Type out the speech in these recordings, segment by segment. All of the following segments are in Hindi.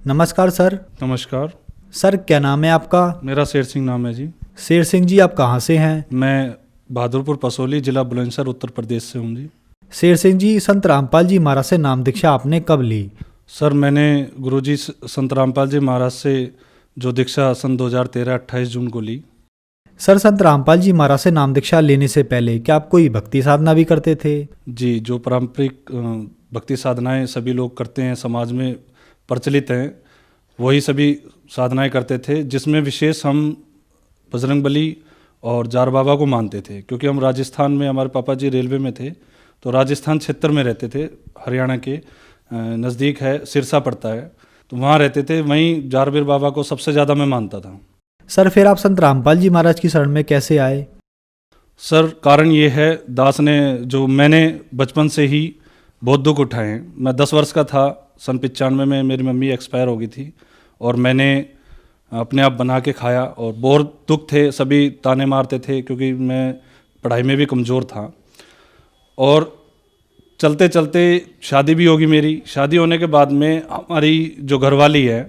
नमस्कार सर। नमस्कार। सर क्या नाम है आपका? मेरा शेर सिंह नाम है जी। शेर सिंह जी, आप कहाँ से हैं? मैं बहादुरपुर पसोली, जिला बुलंदशहर, उत्तर प्रदेश से हूँ जी। शेर सिंह जी, संत रामपाल जी महाराज से नाम दीक्षा आपने कब ली? सर मैंने गुरुजी संत रामपाल जी महाराज से जो दीक्षा सन 2013 28 जून को ली। सर, संत रामपाल जी महाराज से नाम दीक्षा लेने से पहले क्या आप कोई भक्ति साधना भी करते थे? जी, जो पारंपरिक भक्ति साधनाएं सभी लोग करते हैं, समाज में प्रचलित हैं, वही सभी साधनाएं करते थे, जिसमें विशेष हम बजरंगबली और जार बाबा को मानते थे, क्योंकि हम राजस्थान में, हमारे पापा जी रेलवे में थे, तो राजस्थान क्षेत्र में रहते थे, हरियाणा के नज़दीक है, सिरसा पड़ता है, तो वहाँ रहते थे। वहीं जारबीर बाबा को सबसे ज़्यादा मैं मानता था। सर फिर आप संत रामपाल जी महाराज की शरण में कैसे आए? सर कारण ये है, दास ने जो मैंने बचपन से ही बहुत दुख उठाए हैं। मैं 10 वर्ष का था, सन 95 में मेरी मम्मी एक्सपायर हो गई थी और मैंने अपने आप बना के खाया और बहुत दुख थे, सभी ताने मारते थे क्योंकि मैं पढ़ाई में भी कमज़ोर था। और चलते चलते शादी भी होगी मेरी। शादी होने के बाद में हमारी जो घरवाली है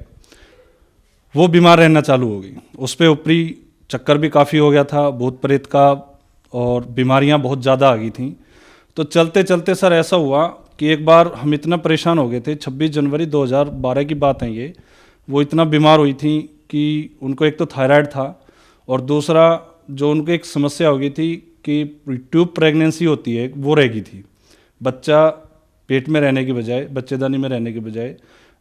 वो बीमार रहना चालू हो गई। उस पर ऊपरी चक्कर भी काफ़ी हो गया था, भूत प्रेत का, और बीमारियां बहुत ज़्यादा आ गई थी। तो चलते चलते सर ऐसा हुआ कि एक बार हम इतना परेशान हो गए थे, 26 जनवरी 2012 की बात है ये। वो इतना बीमार हुई थी कि उनको एक तो थायराइड था और दूसरा जो उनको एक समस्या हो गई थी कि ट्यूब प्रेगनेंसी होती है वो रह गई थी। बच्चा पेट में रहने की बजाय, बच्चेदानी में रहने की बजाय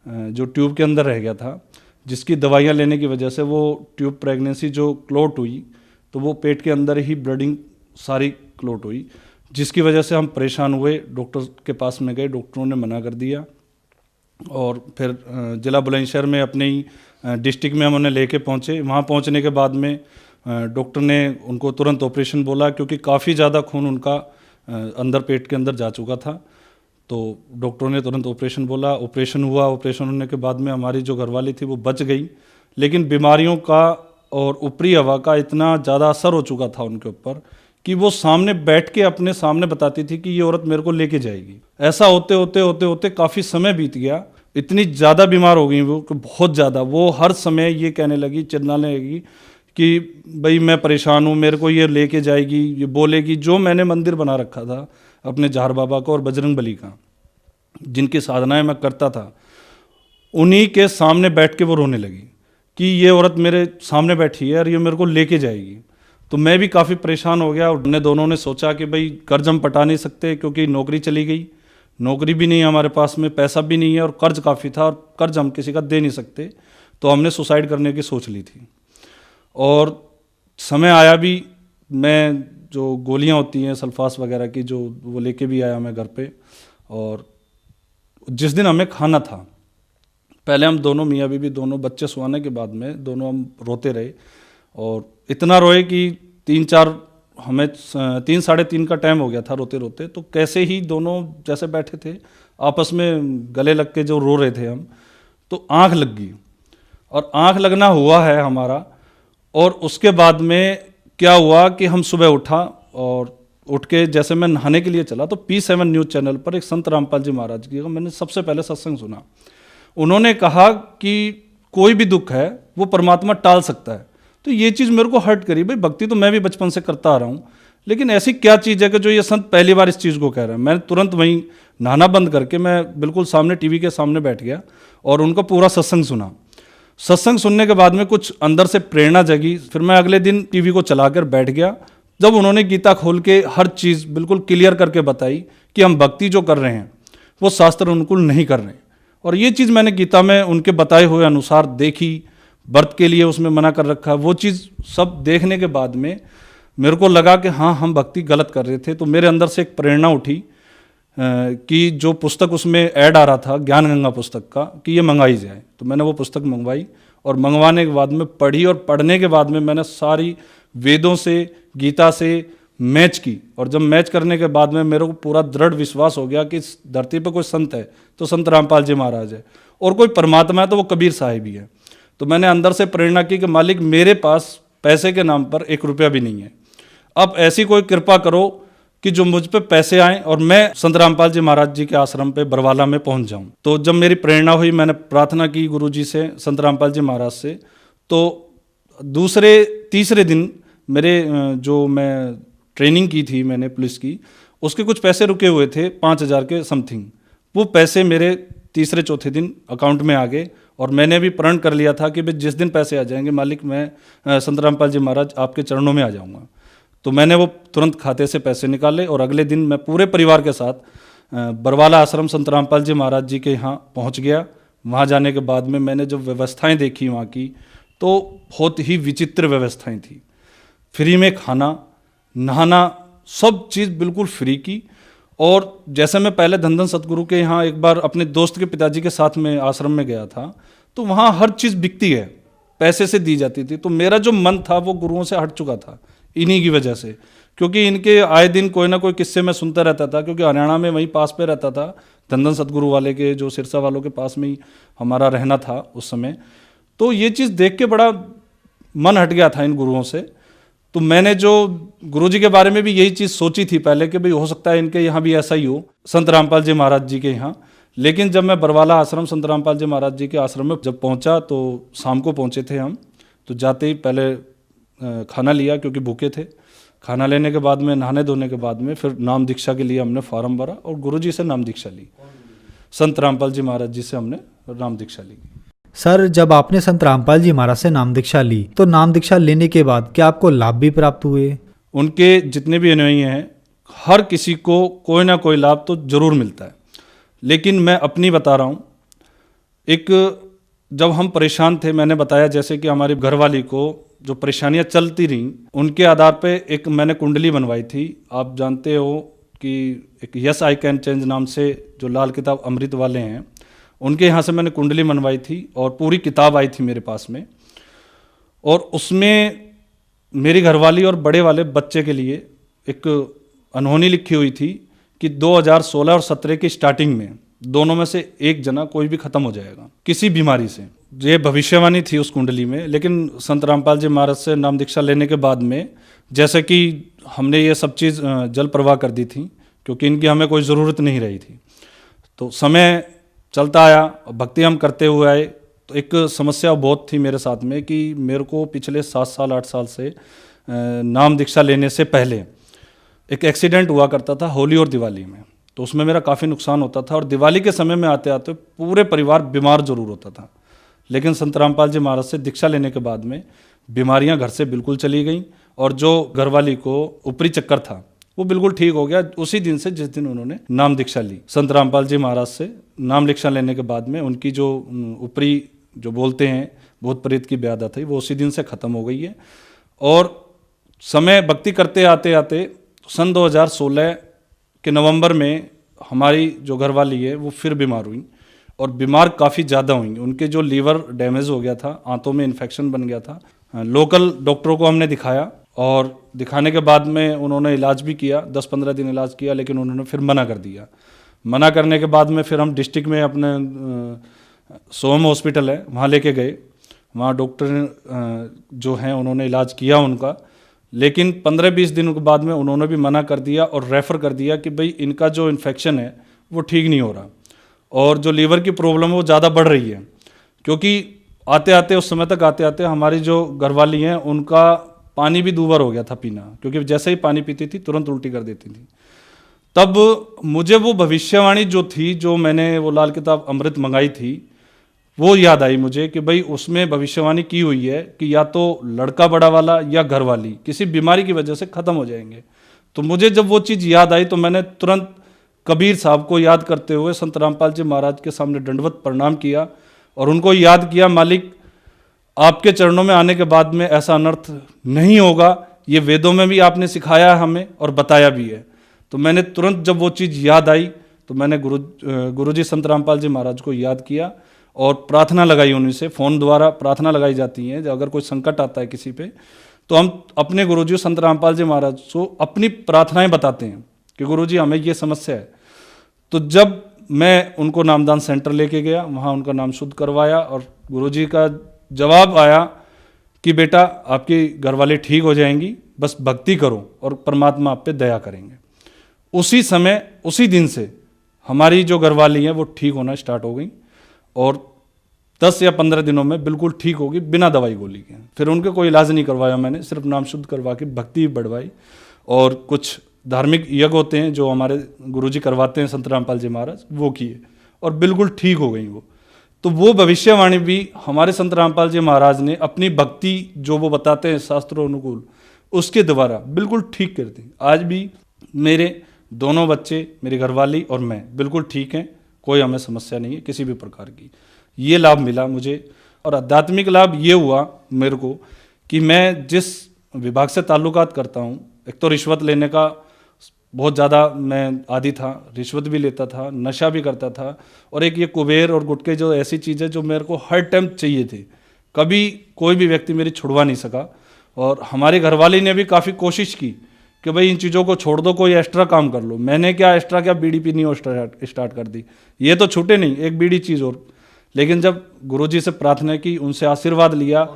जो ट्यूब के अंदर रह गया था, जिसकी दवाइयाँ लेने की वजह से वो ट्यूब प्रेगनेंसी जो क्लोट हुई, तो वो पेट के अंदर ही ब्लडिंग सारी क्लोट हुई, जिसकी वजह से हम परेशान हुए। डॉक्टर के पास में गए, डॉक्टरों ने मना कर दिया और फिर जिला बुलंदशहर में अपने ही डिस्ट्रिक्ट में हम उन्हें लेके पहुँचे। वहाँ पहुँचने के बाद में डॉक्टर ने उनको तुरंत ऑपरेशन बोला, क्योंकि काफ़ी ज़्यादा खून उनका अंदर पेट के अंदर जा चुका था। तो डॉक्टरों ने तुरंत ऑपरेशन बोला, ऑपरेशन हुआ। ऑपरेशन होने के बाद में हमारी जो घरवाली थी वो बच गई, लेकिन बीमारियों का और ऊपरी हवा का इतना ज़्यादा असर हो चुका था उनके ऊपर कि वो सामने बैठ के अपने सामने बताती थी कि ये औरत मेरे को लेके जाएगी। ऐसा होते होते होते होते काफ़ी समय बीत गया। इतनी ज़्यादा बीमार हो गई वो कि बहुत ज़्यादा, वो हर समय ये कहने लगी, चिल्लाने लगी कि भाई मैं परेशान हूँ, मेरे को ये लेके जाएगी, ये बोलेगी। जो मैंने मंदिर बना रखा था अपने जार बाबा का और बजरंगबली का, जिनकी साधनाएं मैं करता था, उन्हीं के सामने बैठ के वो रोने लगी कि ये औरत मेरे सामने बैठी है और ये मेरे को लेके जाएगी। तो मैं भी काफ़ी परेशान हो गया और दोनों ने सोचा कि भाई कर्ज हम पटा नहीं सकते, क्योंकि नौकरी चली गई, नौकरी भी नहीं है हमारे पास में, पैसा भी नहीं है और कर्ज काफ़ी था और कर्ज हम किसी का दे नहीं सकते। तो हमने सुसाइड करने की सोच ली थी और समय आया भी। मैं जो गोलियां होती हैं सल्फास वगैरह की, जो वो लेके भी आया मैं घर पे। और जिस दिन हमें खाना था, पहले हम दोनों, मियाँ बीवी दोनों, बच्चे सुआने के बाद में दोनों हम रोते रहे और इतना रोए कि 3-4 हमें 3 साढ़े 3 का टाइम हो गया था रोते रोते। तो कैसे ही दोनों जैसे बैठे थे आपस में गले लग के जो रो रहे थे हम, तो आँख लग गई और आँख लगना हुआ है हमारा। और उसके बाद में क्या हुआ कि हम सुबह उठा और उठ के जैसे मैं नहाने के लिए चला तो P7 न्यूज़ चैनल पर एक संत रामपाल जी महाराज की मैंने सबसे पहले सत्संग सुना। उन्होंने कहा कि कोई भी दुख है वो परमात्मा टाल सकता है। तो ये चीज़ मेरे को हर्ट करी। भाई भक्ति तो मैं भी बचपन से करता आ रहा हूँ, लेकिन ऐसी क्या चीज़ है कि जो ये संत पहली बार इस चीज़ को कह रहे हैं। मैंने तुरंत वहीं नहाना बंद करके मैं बिल्कुल सामने टीवी के सामने बैठ गया और उनका पूरा सत्संग सुना। सत्संग सुनने के बाद में कुछ अंदर से प्रेरणा जगी। फिर मैं अगले दिन टीवी को चलाकर बैठ गया। जब उन्होंने गीता खोल के हर चीज़ बिल्कुल क्लियर करके बताई कि हम भक्ति जो कर रहे हैं वो शास्त्र अनुकूल नहीं कर रहे, और ये चीज़ मैंने गीता में उनके बताए हुए अनुसार देखी। व्रत के लिए उसमें मना कर रखा, वो चीज़ सब देखने के बाद में मेरे को लगा कि हाँ, हम भक्ति गलत कर रहे थे। तो मेरे अंदर से एक प्रेरणा उठी कि जो पुस्तक उसमें ऐड आ रहा था ज्ञान गंगा पुस्तक का, कि ये मंगाई जाए। तो मैंने वो पुस्तक मंगवाई और मंगवाने के बाद में पढ़ी, और पढ़ने के बाद में मैंने सारी वेदों से, गीता से मैच की। और जब मैच करने के बाद में मेरे को पूरा दृढ़ विश्वास हो गया कि इस धरती पर कोई संत है तो संत रामपाल जी महाराज है, और कोई परमात्मा है तो वो कबीर साहिब ही है। तो मैंने अंदर से प्रेरणा की कि मालिक, मेरे पास पैसे के नाम पर 1 रुपया भी नहीं है, अब ऐसी कोई कृपा करो कि जो मुझ पे पैसे आए और मैं संत रामपाल जी महाराज जी के आश्रम पे बरवाला में पहुंच जाऊं। तो जब मेरी प्रेरणा हुई, मैंने प्रार्थना की गुरु जी से, संत रामपाल जी महाराज से, तो दूसरे तीसरे दिन मेरे जो मैं ट्रेनिंग की थी मैंने पुलिस की, उसके कुछ पैसे रुके हुए थे 5,000 के समथिंग। वो पैसे मेरे तीसरे चौथे दिन अकाउंट में आ गए और मैंने भी प्रण कर लिया था कि भाई जिस दिन पैसे आ जाएंगे मालिक, मैं संत रामपाल जी महाराज आपके चरणों में आ जाऊंगा। तो मैंने वो तुरंत खाते से पैसे निकाले और अगले दिन मैं पूरे परिवार के साथ बरवाला आश्रम संत रामपाल जी महाराज जी के यहाँ पहुँच गया। वहाँ जाने के बाद में मैंने जब व्यवस्थाएं देखी वहाँ की, तो बहुत ही विचित्र व्यवस्थाएं थी। फ्री में खाना, नहाना, सब चीज़ बिल्कुल फ्री की। और जैसे मैं पहले धन सतगुरु के यहाँ एक बार अपने दोस्त के पिताजी के साथ में आश्रम में गया था, तो वहाँ हर चीज़ बिकती है, पैसे से दी जाती थी। तो मेरा जो मन था वो गुरुओं से हट चुका था इन्हीं की वजह से, क्योंकि इनके आए दिन कोई ना कोई किस्से मैं सुनता रहता था, क्योंकि हरियाणा में वहीं पास पे रहता था, धन सतगुरु वाले के जो सिरसा वालों के पास में ही हमारा रहना था उस समय। तो ये चीज़ देख के बड़ा मन हट गया था इन गुरुओं से। तो मैंने जो गुरुजी के बारे में भी यही चीज़ सोची थी पहले कि भाई हो सकता है इनके यहाँ भी ऐसा ही हो, संत रामपाल जी महाराज जी के यहाँ। लेकिन जब मैं बरवाला आश्रम संत रामपाल जी महाराज जी के आश्रम में जब पहुँचा, तो शाम को पहुँचे थे हम। तो जाते ही पहले खाना लिया क्योंकि भूखे थे। खाना लेने के बाद में, नहाने धोने के बाद में फिर नाम दीक्षा के लिए हमने फॉर्म भरा और गुरुजी से नाम दीक्षा ली। संत रामपाल जी महाराज जी से हमने नाम दीक्षा ली। सर, जब आपने संत रामपाल जी महाराज से नाम दीक्षा ली, तो नाम दीक्षा लेने के बाद क्या आपको लाभ भी प्राप्त हुए? उनके जितने भी अनुयायी हैं, हर किसी को कोई ना कोई लाभ तो जरूर मिलता है। लेकिन मैं अपनी बता रहा हूँ, एक जब हम परेशान थे, मैंने बताया जैसे कि हमारी घरवाली को जो परेशानियाँ चलती रहीं, उनके आधार पे एक मैंने कुंडली बनवाई थी। आप जानते हो कि एक यस आई कैन चेंज नाम से जो लाल किताब अमृत वाले हैं, उनके यहाँ से मैंने कुंडली बनवाई थी और पूरी किताब आई थी मेरे पास में। और उसमें मेरी घरवाली और बड़े वाले बच्चे के लिए एक अनहोनी लिखी हुई थी कि 2016 और 17 की स्टार्टिंग में दोनों में से एक जना कोई भी खत्म हो जाएगा किसी बीमारी से। ये भविष्यवाणी थी उस कुंडली में। लेकिन संत रामपाल जी महाराज से नाम दीक्षा लेने के बाद में जैसे कि हमने ये सब चीज़ जल प्रवाह कर दी थी, क्योंकि इनकी हमें कोई ज़रूरत नहीं रही थी। तो समय चलता आया, भक्ति हम करते हुए आए। तो एक समस्या बहुत थी मेरे साथ में कि मेरे को पिछले 7 साल 8 साल से नाम दीक्षा लेने से पहले एक एक्सीडेंट हुआ करता था होली और दिवाली में। तो उसमें मेरा काफ़ी नुकसान होता था और दिवाली के समय में आते आते पूरे परिवार बीमार जरूर होता था। लेकिन संत रामपाल जी महाराज से दीक्षा लेने के बाद में बीमारियां घर से बिल्कुल चली गईं और जो घरवाली को ऊपरी चक्कर था वो बिल्कुल ठीक हो गया उसी दिन से, जिस दिन उन्होंने नाम दीक्षा ली। संत रामपाल जी महाराज से नाम दीक्षा लेने के बाद में उनकी जो ऊपरी जो बोलते हैं भूत प्रेत की व्याधा थी वो उसी दिन से ख़त्म हो गई है। और समय भक्ति करते आते आते सन 2016 के नवंबर में हमारी जो घरवाली है वो फिर बीमार हुई और बीमार काफ़ी ज़्यादा हुई। उनके जो लीवर डैमेज हो गया था, आंतों में इन्फेक्शन बन गया था। लोकल डॉक्टरों को हमने दिखाया और दिखाने के बाद में उन्होंने इलाज भी किया, 10-15 दिन इलाज किया, लेकिन उन्होंने फिर मना कर दिया। मना करने के बाद में फिर हम डिस्ट्रिक्ट में अपने सोम हॉस्पिटल है वहाँ लेके गए। वहाँ डॉक्टर जो हैं उन्होंने इलाज किया उनका, लेकिन 15-20 दिन के बाद में उन्होंने भी मना कर दिया और रेफ़र कर दिया कि भाई इनका जो इन्फेक्शन है वो ठीक नहीं हो रहा और जो लीवर की प्रॉब्लम है वो ज़्यादा बढ़ रही है। क्योंकि आते आते उस समय तक आते आते हमारी जो घरवाली हैं उनका पानी भी दूभर हो गया था पीना, क्योंकि जैसे ही पानी पीती थी तुरंत उल्टी कर देती थी। तब मुझे वो भविष्यवाणी जो थी, जो मैंने वो लाल किताब अमृत मंगाई थी, वो याद आई मुझे कि भाई उसमें भविष्यवाणी की हुई है कि या तो लड़का बड़ा वाला या घरवाली किसी बीमारी की वजह से ख़त्म हो जाएंगे। तो मुझे जब वो चीज़ याद आई तो मैंने तुरंत कबीर साहब को याद करते हुए संत रामपाल जी महाराज के सामने दंडवत प्रणाम किया और उनको याद किया, मालिक आपके चरणों में आने के बाद में ऐसा अनर्थ नहीं होगा, ये वेदों में भी आपने सिखाया है हमें और बताया भी है। तो मैंने तुरंत जब वो चीज़ याद आई तो मैंने गुरुजी संत रामपाल जी महाराज को याद किया और प्रार्थना लगाई उन्हीं से। फ़ोन द्वारा प्रार्थना लगाई जाती है, अगर कोई संकट आता है किसी पे तो हम अपने गुरुजी संत रामपाल जी महाराज को अपनी प्रार्थनाएं बताते हैं कि गुरुजी हमें ये समस्या है। तो जब मैं उनको नामदान सेंटर लेके गया, वहाँ उनका नाम शुद्ध करवाया और गुरुजी का जवाब आया कि बेटा आपकी घरवाली ठीक हो जाएंगी, बस भक्ति करो और परमात्मा आप पे दया करेंगे। उसी समय उसी दिन से हमारी जो घरवाली हैं वो ठीक होना स्टार्ट हो गई और 10 या 15 दिनों में बिल्कुल ठीक होगी बिना दवाई गोली के। फिर उनके कोई इलाज नहीं करवाया मैंने, सिर्फ नाम शुद्ध करवा के भक्ति बढ़वाई और कुछ धार्मिक यज्ञ होते हैं जो हमारे गुरुजी करवाते हैं संत रामपाल जी महाराज, वो किए और बिल्कुल ठीक हो गई वो। तो वो भविष्यवाणी भी हमारे संत रामपाल जी महाराज ने अपनी भक्ति जो वो बताते हैं शास्त्रों अनुकूल उसके द्वारा बिल्कुल ठीक कर दी। आज भी मेरे दोनों बच्चे, मेरी घरवाली और मैं बिल्कुल ठीक हैं, कोई हमें समस्या नहीं है किसी भी प्रकार की। ये लाभ मिला मुझे। और आध्यात्मिक लाभ ये हुआ मेरे को कि मैं जिस विभाग से ताल्लुकात करता हूँ, एक तो रिश्वत लेने का बहुत ज़्यादा मैं आदी था, रिश्वत भी लेता था, नशा भी करता था, और एक ये कुबेर और गुटके जो ऐसी चीज़ें जो मेरे को हर टाइम चाहिए थी, कभी कोई भी व्यक्ति मेरी छुड़वा नहीं सका। और हमारी घरवाली ने भी काफ़ी कोशिश की कि भाई इन चीज़ों को छोड़ दो, कोई एक्स्ट्रा काम कर लो। मैंने क्या एक्स्ट्रा, क्या बीड़ी पीनी और स्टार्ट कर दी, ये तो छूटे नहीं, एक बीड़ी चीज़ और। लेकिन जब गुरुजी से प्रार्थना की, उनसे आशीर्वाद लिया,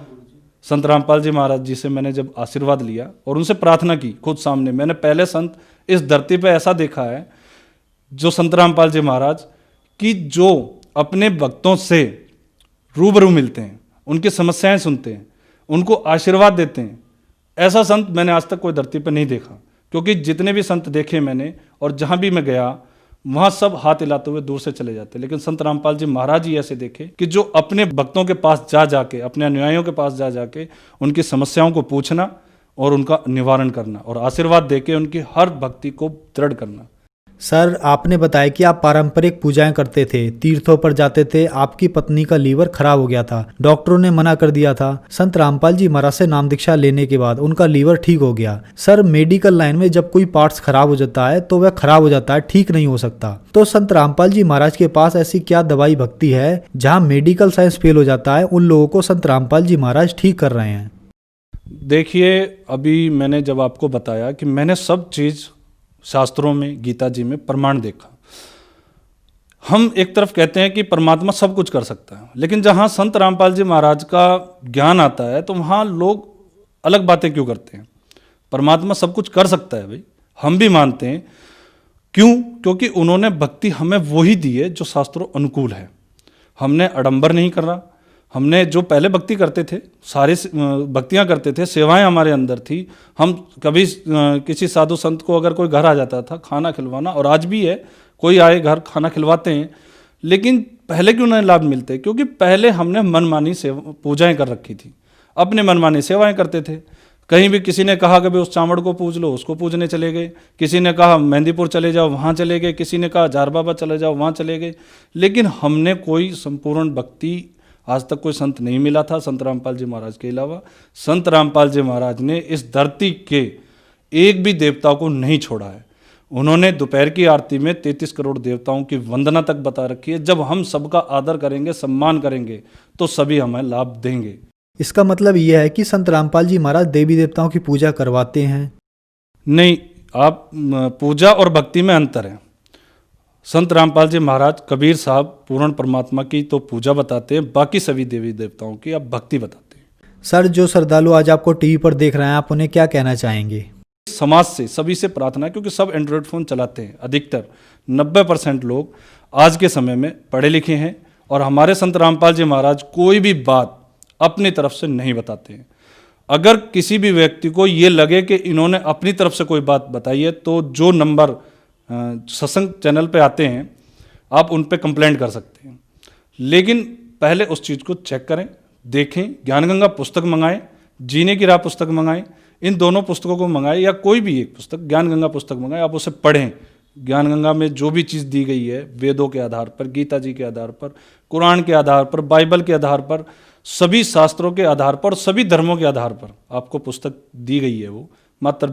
संत रामपाल जी महाराज जी से मैंने जब आशीर्वाद लिया और उनसे प्रार्थना की खुद सामने, मैंने पहले संत इस धरती पे ऐसा देखा है जो संत रामपाल जी महाराज कि जो अपने भक्तों से रूबरू मिलते हैं, उनकी समस्याएं सुनते हैं, उनको आशीर्वाद देते हैं। ऐसा संत मैंने आज तक कोई धरती पर नहीं देखा, क्योंकि जितने भी संत देखे मैंने और जहाँ भी मैं गया वहाँ सब हाथ हिलाते हुए दूर से चले जाते, लेकिन संत रामपाल जी महाराज ही ऐसे देखे कि जो अपने भक्तों के पास जा जाके, अपने अनुयायियों के पास जा जाके उनकी समस्याओं को पूछना और उनका निवारण करना और आशीर्वाद देके उनकी हर भक्ति को दृढ़ करना। सर, आपने बताया कि आप पारंपरिक पूजाएं करते थे, तीर्थों पर जाते थे, आपकी पत्नी का लीवर खराब हो गया था, डॉक्टरों ने मना कर दिया था। संत रामपाल जी महाराज से नाम दीक्षा लेने के बाद उनका लीवर ठीक हो गया। सर, मेडिकल लाइन में जब कोई पार्ट्स खराब हो जाता है तो वह खराब हो जाता है, ठीक नहीं हो सकता। तो संत रामपाल जी महाराज के पास ऐसी क्या दवाई भक्ति है जहाँ मेडिकल साइंस फेल हो जाता है, उन लोगों को संत रामपाल जी महाराज ठीक कर रहे हैं? देखिए, अभी मैंने जब आपको बताया कि मैंने सब चीज़ शास्त्रों में, गीता जी में प्रमाण देखा। हम एक तरफ कहते हैं कि परमात्मा सब कुछ कर सकता है, लेकिन जहाँ संत रामपाल जी महाराज का ज्ञान आता है तो वहाँ लोग अलग बातें क्यों करते हैं। परमात्मा सब कुछ कर सकता है भाई, हम भी मानते हैं। क्यों? क्योंकि उन्होंने भक्ति हमें वही दी है जो शास्त्रों अनुकूल है। हमने आडंबर नहीं कर रहा, हमने जो पहले भक्ति करते थे, सारी भक्तियां करते थे, सेवाएं हमारे अंदर थी। हम कभी किसी साधु संत को अगर कोई घर आ जाता था, खाना खिलवाना, और आज भी है, कोई आए घर खाना खिलवाते हैं। लेकिन पहले क्यों नहीं लाभ मिलते? क्योंकि पहले हमने मनमानी सेवा पूजाएं कर रखी थी, अपने मनमानी सेवाएं करते थे। कहीं भी किसी ने कहा कि भाई उस चावड़ को पूज लो, उसको पूजने चले गए। किसी ने कहा मेहंदीपुर चले जाओ, वहाँ चले गए। किसी ने कहा जार बाबा चले जाओ, वहाँ चले गए। लेकिन हमने कोई संपूर्ण भक्ति, आज तक कोई संत नहीं मिला था संत रामपाल जी महाराज के अलावा। संत रामपाल जी महाराज ने इस धरती के एक भी देवता को नहीं छोड़ा है। उन्होंने दोपहर की आरती में 33 करोड़ देवताओं की वंदना तक बता रखी है। जब हम सबका आदर करेंगे, सम्मान करेंगे, तो सभी हमें लाभ देंगे। इसका मतलब यह है कि संत रामपाल जी महाराज देवी देवताओं की पूजा करवाते हैं? नहीं, आप पूजा और भक्ति में अंतर है। संत रामपाल जी महाराज, कबीर साहब पूर्ण परमात्मा की तो पूजा बताते हैं, बाकी सभी देवी देवताओं की आप भक्ति बताते हैं। सर, जो श्रद्धालु आज आपको टीवी पर देख रहे हैं, आप उन्हें क्या कहना चाहेंगे? समाज से सभी से प्रार्थना है, क्योंकि सब एंड्रॉयड फ़ोन चलाते हैं, अधिकतर 90% लोग आज के समय में पढ़े लिखे हैं, और हमारे संत रामपाल जी महाराज कोई भी बात अपनी तरफ से नहीं बताते हैं। अगर किसी भी व्यक्ति को ये लगे कि इन्होंने अपनी तरफ से कोई बात बताई है, तो जो नंबर सत्संग चैनल पे आते हैं, आप उन पे कंप्लेंट कर सकते हैं। लेकिन पहले उस चीज़ को चेक करें, देखें। ज्ञानगंगा पुस्तक मंगाएं, जीने की राह पुस्तक मंगाएं, इन दोनों पुस्तकों को मंगाएं, या कोई भी एक पुस्तक, ज्ञानगंगा पुस्तक मंगाएं, आप उसे पढ़ें। ज्ञानगंगा में जो भी चीज़ दी गई है, वेदों के आधार पर, गीता जी के आधार पर, कुरान के आधार पर, बाइबल के आधार पर, सभी शास्त्रों के आधार पर, सभी धर्मों के आधार पर आपको पुस्तक दी गई है। वो मात्र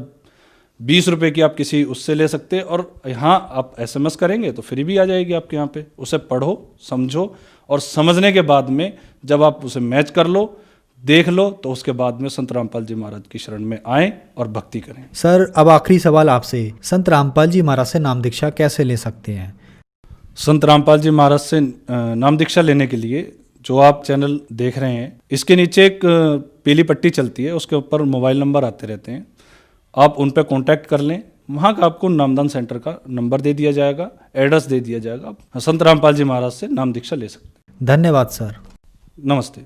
20 रुपये की आप किसी उससे ले सकते हैं, और यहाँ आप SMS करेंगे तो फ्री भी आ जाएगी आपके यहाँ पे। उसे पढ़ो, समझो, और समझने के बाद में जब आप उसे मैच कर लो, देख लो, तो उसके बाद में संत रामपाल जी महाराज की शरण में आएँ और भक्ति करें। सर, अब आखिरी सवाल आपसे, संत रामपाल जी महाराज से नाम दीक्षा कैसे ले सकते हैं? संत रामपाल जी महाराज से नाम दीक्षा लेने के लिए जो आप चैनल देख रहे हैं, इसके नीचे एक पीली पट्टी चलती है, उसके ऊपर मोबाइल नंबर आते रहते हैं। आप उन पर कांटेक्ट कर लें, वहाँ का आपको नामदान सेंटर का नंबर दे दिया जाएगा, एड्रेस दे दिया जाएगा। आप संत रामपाल जी महाराज से नाम दीक्षा ले सकते धन्यवाद सर। हैं। नमस्ते।